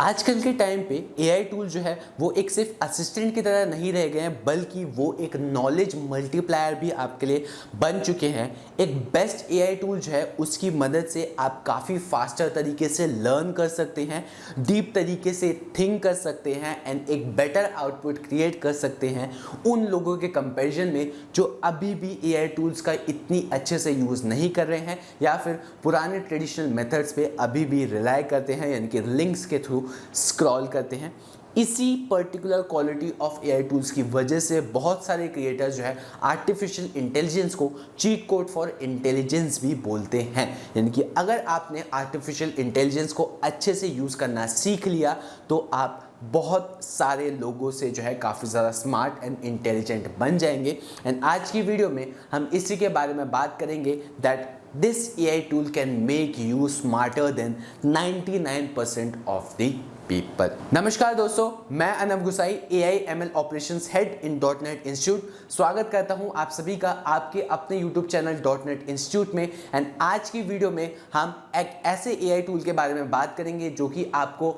आजकल के टाइम पे एआई टूल जो है वो एक सिर्फ असिस्टेंट की तरह नहीं रह गए हैं, बल्कि वो एक नॉलेज मल्टीप्लायर भी आपके लिए बन चुके हैं। एक बेस्ट एआई टूल जो है उसकी मदद से आप काफ़ी फास्टर तरीके से लर्न कर सकते हैं, डीप तरीके से थिंक कर सकते हैं एंड एक बेटर आउटपुट क्रिएट कर सकते हैं उन लोगों के कंपैरिजन में जो अभी भी एआई टूल्स का इतनी अच्छे से यूज़ नहीं कर रहे हैं या फिर पुराने ट्रेडिशनल मेथड्स पे अभी भी रिलाई करते हैं, यानी कि लिंक्स के थ्रू स्क्रॉल करते हैं। इसी particular quality of AI tools की वजह से बहुत सारे क्रिएटर्स जो है आर्टिफिशियल इंटेलिजेंस को चीट कोड फॉर इंटेलिजेंस भी बोलते हैं। यानी कि अगर आपने आर्टिफिशियल इंटेलिजेंस को अच्छे से यूज़ करना सीख लिया तो आप बहुत सारे लोगों से जो है काफ़ी ज़्यादा स्मार्ट एंड इंटेलिजेंट बन जाएंगे। एंड आज की वीडियो में हम इसी के बारे में बात करेंगे that this AI tool can make you smarter than 99% of the people। नमस्कार दोस्तों, मैं अनब गुसाई AI ML operations head in .NET institute स्वागत करता हूं आप सभी का आपके अपने YouTube चैनल .NET इंस्टीट्यूट में। एंड आज की वीडियो में हम एक ऐसे AI टूल के बारे में बात करेंगे जो कि आपको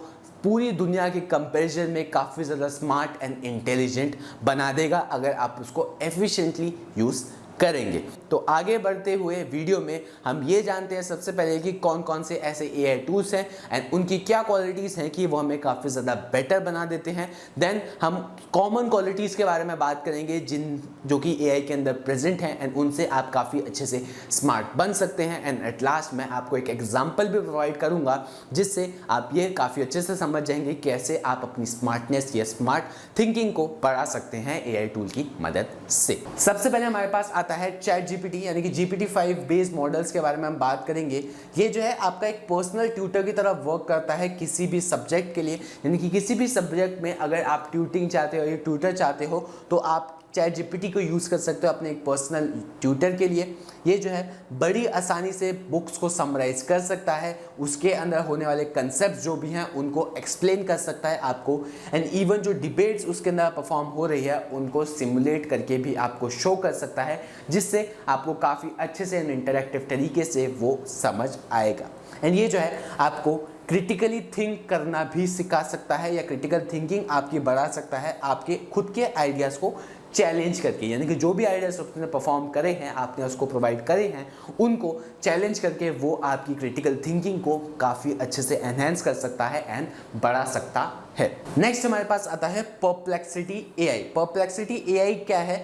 पूरी दुनिया के कंपैरिजन में काफ़ी ज़्यादा स्मार्ट एंड इंटेलिजेंट बना देगा अगर आप उसको एफिशिएंटली यूज़ करेंगे। तो आगे बढ़ते हुए वीडियो में हम ये जानते हैं सबसे पहले कि कौन कौन से ऐसे एआई टूल्स हैं एंड उनकी क्या क्वालिटीज़ हैं कि वो हमें काफ़ी ज़्यादा बेटर बना देते हैं। देन हम कॉमन क्वालिटीज़ के बारे में बात करेंगे जो कि एआई के अंदर प्रेजेंट हैं एंड उनसे आप काफ़ी अच्छे से स्मार्ट बन सकते हैं। एंड एट लास्ट मैं आपको एक एग्जाम्पल भी प्रोवाइड करूँगा जिससे आप ये काफ़ी अच्छे से समझ जाएंगे कैसे आप अपनी स्मार्टनेस या स्मार्ट थिंकिंग को बढ़ा सकते हैं एआई टूल की मदद से। सबसे पहले हमारे पास आता है चैट जीपीटी, यानी कि GPT-5 बेस्ड मॉडल्स के बारे में हम बात करेंगे। ये जो है आपका एक पर्सनल ट्यूटर की तरह वर्क करता है किसी भी सब्जेक्ट के लिए, यानी कि किसी भी सब्जेक्ट में अगर आप ट्यूटिंग चाहते हो या ट्यूटर चाहते हो तो आप चैट जीपीटी को यूज़ कर सकते हो अपने एक पर्सनल ट्यूटर के लिए। ये जो है बड़ी आसानी से बुक्स को समराइज कर सकता है, उसके अंदर होने वाले कंसेप्ट जो भी हैं उनको एक्सप्लेन कर सकता है आपको, एंड इवन जो डिबेट्स उसके अंदर परफॉर्म हो रही है उनको सिमुलेट करके भी आपको शो कर सकता है, जिससे आपको काफ़ी अच्छे से इंटरैक्टिव तरीके से वो समझ आएगा। एंड ये जो है आपको क्रिटिकली थिंक करना भी सिखा सकता है या क्रिटिकल थिंकिंग आपकी बढ़ा सकता है आपके खुद के आइडियाज़ को चैलेंज करके, यानी कि जो भी आइडियाज उसने परफॉर्म करे हैं आपने उसको प्रोवाइड करे हैं उनको चैलेंज करके वो आपकी क्रिटिकल थिंकिंग को काफ़ी अच्छे से एनहेंस कर सकता है एंड बढ़ा सकता है। नेक्स्ट हमारे पास आता है परप्लेक्सिटी एआई। परप्लेक्सिटी एआई क्या है?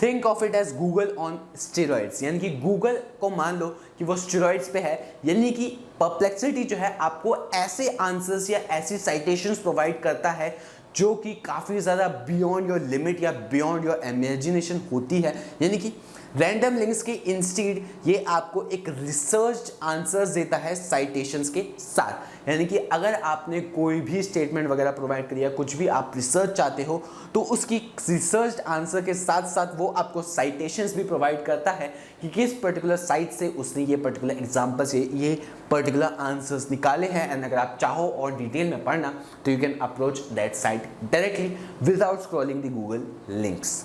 Think of it as Google on steroids, यानी कि गूगल को मान लो कि वो स्टेरॉइड्स पे है, यानी कि परप्लेक्सिटी जो है आपको ऐसे आंसर्स या ऐसी साइटेशंस प्रोवाइड करता है जो कि काफ़ी ज़्यादा बियॉन्ड योर लिमिट या बियॉन्ड योर इमेजिनेशन होती है। यानी कि रैंडम लिंक्स के इंस्टीड ये आपको एक रिसर्च आंसर्स देता है साइटेशंस के साथ। यानी कि अगर आपने कोई भी स्टेटमेंट वगैरह प्रोवाइड करिए, कुछ भी आप रिसर्च चाहते हो तो उसकी रिसर्च आंसर के साथ साथ वो आपको साइटेशंस भी प्रोवाइड करता है कि किस पर्टिकुलर साइट से उसने ये पर्टिकुलर एग्जाम्पल से ये पर्टिकुलर आंसर्स निकाले हैं। एंड अगर आप चाहो और डिटेल में पढ़ना तो you can approach that site directly without scrolling the Google links.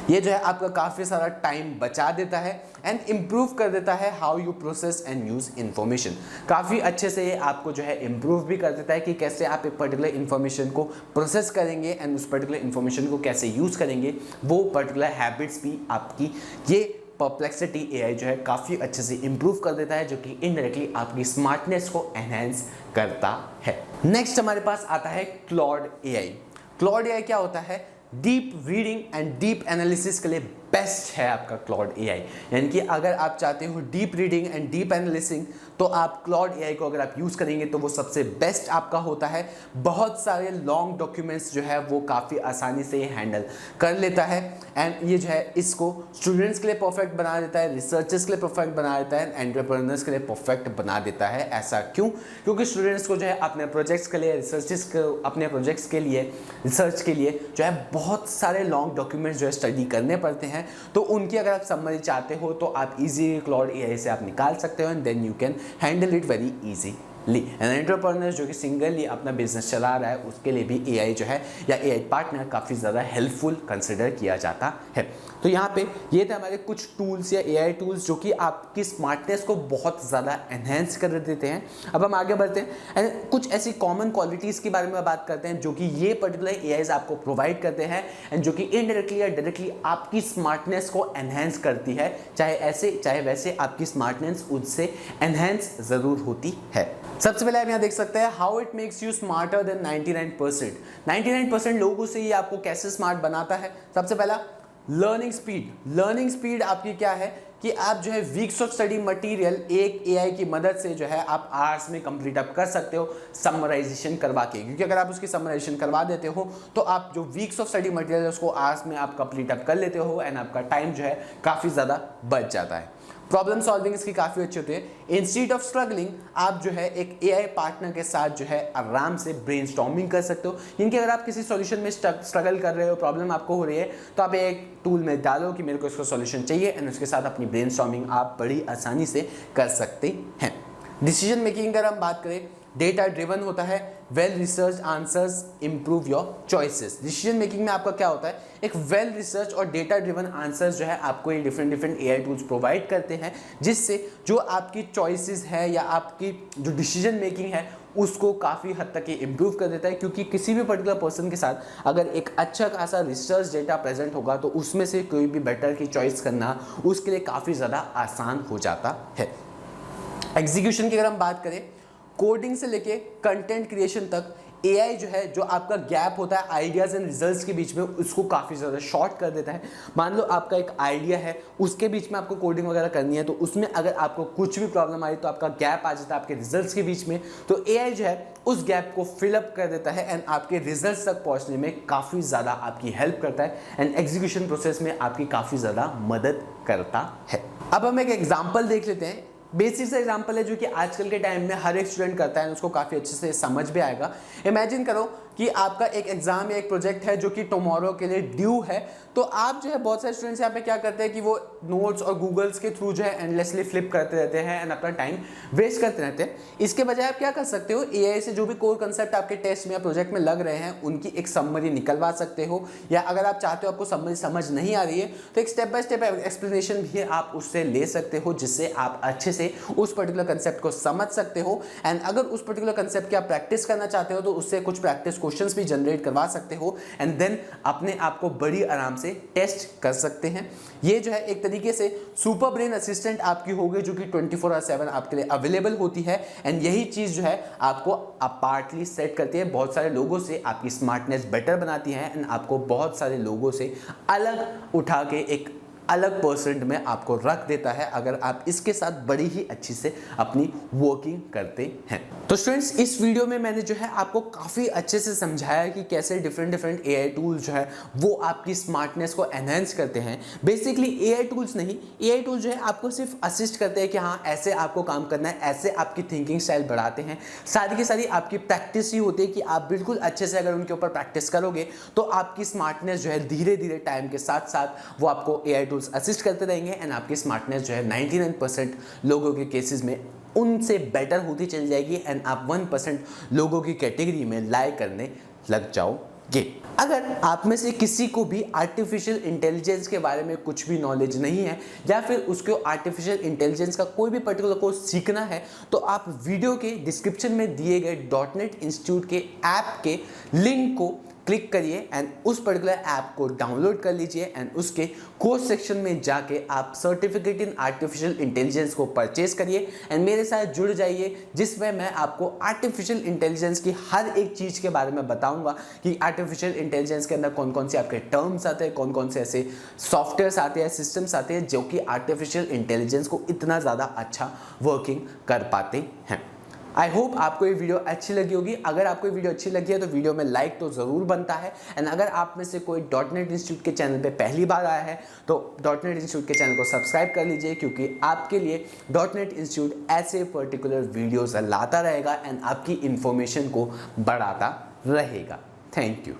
ये जो है आपका काफ़ी सारा टाइम बचा देता है एंड इम्प्रूव कर देता है how you process and use information. काफ़ी अच्छे से ये आपको जो है इम्प्रूव भी कर देता है कि कैसे आप एक पर्टिकुलर इन्फॉर्मेशन को प्रोसेस करेंगे एंड उस पर्टिकुलर इन्फॉर्मेशन को कैसे यूज़ करेंगे, वो पर्टिकुलर हैबिट्स भी आपकी ये परप्लेक्सिटी एआई जो है काफ़ी अच्छे से इम्प्रूव कर देता है, जो कि इनडायरेक्टली आपकी स्मार्टनेस को एनहेंस करता है। नेक्स्ट हमारे पास आता है क्लॉड एआई। क्लॉड एआई क्या होता है? Deep reading and deep analysis के लिए बेस्ट है आपका क्लॉड एआई। यानी कि अगर आप चाहते हो deep reading and deep analysing तो आप क्लॉड एआई को अगर आप यूज़ करेंगे तो वो सबसे बेस्ट आपका होता है। बहुत सारे लॉन्ग डॉक्यूमेंट्स जो है वो काफ़ी आसानी से हैंडल कर लेता है एंड ये जो है इसको स्टूडेंट्स के लिए परफेक्ट बना देता है, रिसर्चर्स के लिए परफेक्ट बना देता है, एंटरप्रेन्योर्स के लिए परफेक्ट बना देता है। ऐसा क्यों? क्योंकि स्टूडेंट्स को जो है अपने प्रोजेक्ट्स के लिए अपने प्रोजेक्ट्स के लिए रिसर्च के लिए जो है बहुत सारे लॉन्ग डॉक्यूमेंट्स जो है स्टडी करने पड़ते हैं, तो उनकी अगर आप समरी चाहते हो तो आप इजी क्लॉड एआई से आप निकाल सकते हो and then you can handle it very easy singly. An entrepreneur जो कि सिंगली अपना बिजनेस चला रहा है उसके लिए भी एआई जो है या एआई पार्टनर काफ़ी ज़्यादा हेल्पफुल कंसिडर किया जाता है। तो यहाँ पे ये थे हमारे कुछ टूल्स या एआई टूल्स जो कि आपकी स्मार्टनेस को बहुत ज़्यादा एनहेंस कर देते हैं। अब हम आगे बढ़ते हैं एंड कुछ ऐसी कॉमन क्वालिटीज़ के बारे में बात करते हैं जो कि ये पर्टिकुलर एआईज आपको प्रोवाइड करते हैं एंड जो कि इनडायरेक्टली या डायरेक्टली आपकी स्मार्टनेस को एनहेंस करती है, चाहे ऐसे चाहे वैसे आपकी स्मार्टनेस उससे एनहेंस ज़रूर होती है। सबसे पहले आप यहाँ देख सकते हैं how it makes you smarter than 99%। 99% लोगों से ये आपको कैसे स्मार्ट बनाता है। सबसे पहला लर्निंग स्पीड। लर्निंग स्पीड आपकी क्या है कि आप जो है वीक्स ऑफ स्टडी मटेरियल एक एआई की मदद से जो है आप आवर्स में कंप्लीट अप कर सकते हो समराइजेशन करवा के, क्योंकि अगर आप उसकी समराइजेशन करवा देते हो तो आप जो वीक्स ऑफ स्टडी मटेरियल है उसको आवर्स में आप कंप्लीट अप कर लेते हो एंड आपका टाइम जो है काफ़ी ज़्यादा बच जाता है। प्रॉब्लम सॉल्विंग इसकी काफ़ी अच्छी होती है। इंस्टीड ऑफ स्ट्रगलिंग आप जो है एक एआई पार्टनर के साथ जो है आराम से ब्रेनस्टॉर्मिंग कर सकते हो, यानी कि अगर आप किसी सॉल्यूशन में स्ट्रगल कर रहे हो, प्रॉब्लम आपको हो रही है, तो आप एक टूल में डालो कि मेरे को इसका सॉल्यूशन चाहिए एंड उसके साथ अपनी ब्रेनस्टॉर्मिंग आप बड़ी आसानी से कर सकते हैं। डिसीजन मेकिंग अगर हम बात करें, डेटा ड्रिवन होता है, well research answers improve your choices. Decision making में आपका क्या होता है, एक वेल रिसर्च और डेटा ड्रिवन आंसर्स जो है आपको ये डिफरेंट एआई टूल्स प्रोवाइड करते हैं, जिससे जो आपकी चॉइसेस है या आपकी जो डिसीजन मेकिंग है उसको काफ़ी हद तक ये इम्प्रूव कर देता है, क्योंकि किसी भी पर्टिकुलर पर्सन के साथ अगर एक अच्छा खासा रिसर्च डेटा प्रेजेंट होगा तो उसमें से कोई भी बेटर की चॉइस करना उसके लिए काफ़ी ज़्यादा आसान हो जाता है। एग्जीक्यूशन की अगर हम बात करें, कोडिंग से लेके कंटेंट क्रिएशन तक एआई जो है जो आपका गैप होता है आइडियाज़ एंड रिजल्ट्स के बीच में उसको काफ़ी ज़्यादा शॉर्ट कर देता है। मान लो आपका एक आइडिया है, उसके बीच में आपको कोडिंग वगैरह करनी है, तो उसमें अगर आपको कुछ भी प्रॉब्लम आई तो आपका गैप आ जाता है आपके रिजल्ट्स के बीच में, तो एआई जो है उस गैप को फिलअप कर देता है एंड आपके रिजल्ट्स तक पहुँचने में काफ़ी ज़्यादा आपकी हेल्प करता है एंड एग्जीक्यूशन प्रोसेस में आपकी काफ़ी ज़्यादा मदद करता है। अब हम एक एग्जाम्पल देख लेते हैं। बेसिक सा एग्जाम्पल है जो कि आजकल के टाइम में हर एक स्टूडेंट करता है, उसको काफ़ी अच्छे से समझ भी आएगा। इमेजिन करो कि आपका एक एग्जाम या एक प्रोजेक्ट है जो कि टुमारो के लिए ड्यू है, तो आप जो है बहुत सारे स्टूडेंट्स यहाँ पे क्या करते हैं कि वो नोट्स और गूगल्स के थ्रू जो है एंडलेसली फ्लिप करते रहते हैं एंड अपना टाइम वेस्ट करते रहते हैं। इसके बजाय आप क्या कर सकते हो, एआई से जो भी कोर कंसेप्ट आपके टेस्ट में या प्रोजेक्ट में लग रहे हैं उनकी एक समरी निकलवा सकते हो, या अगर आप चाहते हो आपको समरी समझ नहीं आ रही है तो एक स्टेप बाय स्टेप एक्सप्लेनेशन भी आप उससे ले सकते हो, जिससे आप अच्छे से उस पर्टिकुलर कंसेप्ट को समझ सकते हो। एंड अगर उस पर्टिकुलर कंसेप्ट की आप प्रैक्टिस करना चाहते हो तो उससे कुछ प्रैक्टिस क्वेश्चंस भी जनरेट करवा सकते हो एंड देन अपने आप को बड़ी आराम से टेस्ट कर सकते हैं। ये जो है एक तरीके से सुपर ब्रेन असिस्टेंट आपकी हो गई जो कि 24/7 आपके लिए अवेलेबल होती है एंड यही चीज़ जो है आपको अपार्टली सेट करती है, बहुत सारे लोगों से आपकी स्मार्टनेस बेटर बनाती है एंड आपको बहुत सारे लोगों से अलग उठा के एक अलग परसेंट में आपको रख देता है अगर आप इसके साथ बड़ी ही अच्छी से अपनी वर्किंग करते हैं। तो स्टूडेंट्स, इस वीडियो में मैंने जो है आपको काफ़ी अच्छे से समझाया कि कैसे डिफरेंट एआई टूल्स जो है वो आपकी स्मार्टनेस को एनहेंस करते हैं। बेसिकली एआई टूल्स नहीं, एआई टूल्स जो है आपको सिर्फ असिस्ट करते हैं कि हाँ ऐसे आपको काम करना है, ऐसे आपकी थिंकिंग स्टाइल बढ़ाते हैं। सारी की सारी आपकी प्रैक्टिस ही होती है कि आप बिल्कुल अच्छे से अगर उनके ऊपर प्रैक्टिस करोगे तो आपकी स्मार्टनेस जो है धीरे धीरे टाइम के साथ साथ वो आपको एआई टूल्स असिस्ट करते रहेंगे एंड आपकी स्मार्टनेस जो है 99% लोगों के केसेस में उनसे बेटर होती चली जाएगी एंड आप 1% लोगों की कैटेगरी में लाई करने लग जाओगे। अगर आप में से किसी को भी आर्टिफिशियल इंटेलिजेंस के बारे में कुछ भी नॉलेज नहीं है या फिर उसको आर्टिफिशियल इंटेलिजेंस का कोई भी पर्टिकुलर कोर्स सीखना है, तो आप वीडियो के डिस्क्रिप्शन में दिए गए डॉटनेट इंस्टीट्यूट के ऐप के लिंक को क्लिक करिए एंड उस पर्टिकुलर ऐप को डाउनलोड कर लीजिए एंड उसके कोर्स सेक्शन में जाके आप सर्टिफिकेट इन आर्टिफिशियल इंटेलिजेंस को परचेज करिए एंड मेरे साथ जुड़ जाइए, जिसमें मैं आपको आर्टिफिशियल इंटेलिजेंस की हर एक चीज़ के बारे में बताऊंगा कि आर्टिफिशियल इंटेलिजेंस के अंदर कौन कौन से आपके टर्म्स आते हैं, कौन कौन से ऐसे सॉफ्टवेयर्स आते हैं, सिस्टम्स आते हैं जो कि आर्टिफिशियल इंटेलिजेंस को इतना ज़्यादा अच्छा वर्किंग कर पाते हैं। आई होप आपको ये वीडियो अच्छी लगी होगी। अगर आपको ये वीडियो अच्छी लगी है तो वीडियो में लाइक तो ज़रूर बनता है एंड अगर आप में से कोई डॉटनेट इंस्टीट्यूट के चैनल पे पहली बार आया है तो डॉटनेट इंस्टीट्यूट के चैनल को सब्सक्राइब कर लीजिए, क्योंकि आपके लिए डॉटनेट इंस्टीट्यूट ऐसे पर्टिकुलर वीडियोज़ लाता रहेगा एंड आपकी इन्फॉर्मेशन को बढ़ाता रहेगा। Thank you.